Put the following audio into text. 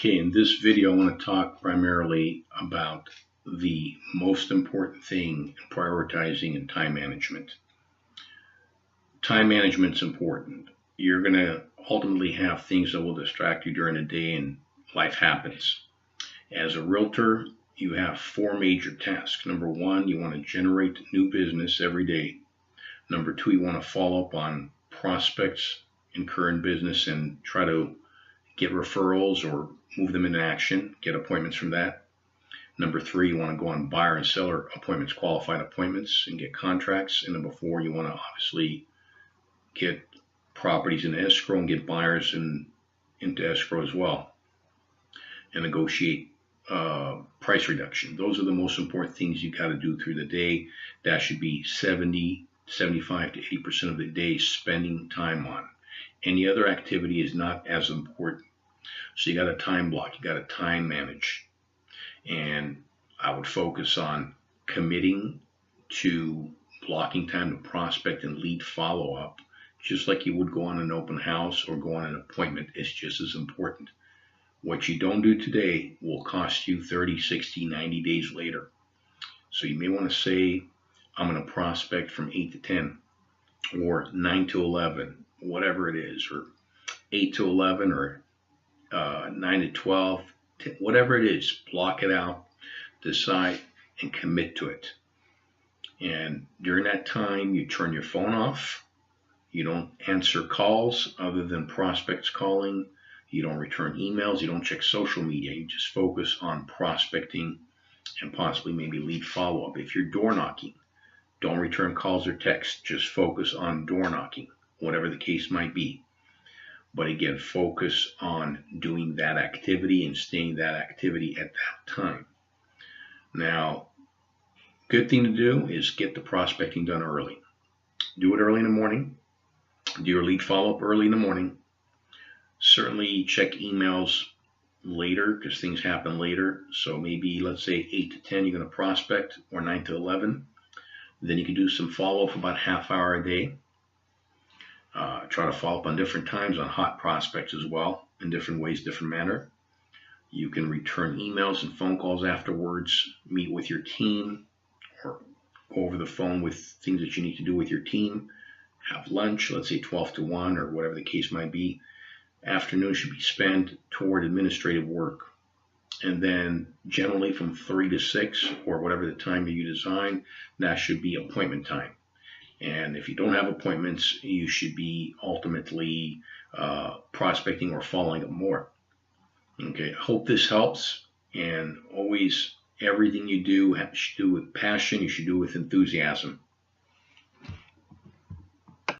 Okay, in this video, I want to talk primarily about the most important thing in prioritizing and time management. Time management is important. You're going to ultimately have things that will distract you during the day, and life happens. As a realtor, you have four major tasks. Number one, you want to generate new business every day. Number two, you want to follow up on prospects in current business and try to get referrals or move them into action, get appointments from that. Number three, you want to go on buyer and seller appointments, qualified appointments, and get contracts. And number four, you want to obviously get properties in escrow and get buyers into escrow as well, and negotiate price reduction. Those are the most important things you got to do through the day. That should be 75 to 80% of the day spending time on. Any other activity is not as important. So you got to time block, you got to time manage. And I would focus on committing to blocking time to prospect and lead follow-up, just like you would go on an open house or go on an appointment. It's just as important. What you don't do today will cost you 30, 60, 90 days later. So you may want to say, I'm going to prospect from 8 to 10 or 9 to 11, whatever it is, or 8 to 11 or 9 to 12, whatever it is, block it out, decide, and commit to it. And during that time, you turn your phone off. You don't answer calls other than prospects calling. You don't return emails. You don't check social media. You just focus on prospecting and possibly maybe lead follow-up. If you're door knocking, don't return calls or texts. Just focus on door knocking, whatever the case might be. But again, focus on doing that activity and staying that activity at that time. Now, good thing to do is get the prospecting done early. Do it early in the morning. Do your lead follow-up early in the morning. Certainly check emails later because things happen later. So maybe, let's say 8 to 10, you're going to prospect, or 9 to 11. Then you can do some follow-up about half hour a day. Try to follow up on different times on hot prospects as well, in different ways, different manner. You can return emails and phone calls afterwards, meet with your team, or go over the phone with things that you need to do with your team. Have lunch, let's say 12 to 1 or whatever the case might be. Afternoon should be spent toward administrative work. And then generally from 3 to 6 or whatever the time you design, that should be appointment time. And if you don't have appointments, you should be ultimately prospecting or following up more. Okay, I hope this helps. And always, everything you do, you should do with passion. You should do with enthusiasm.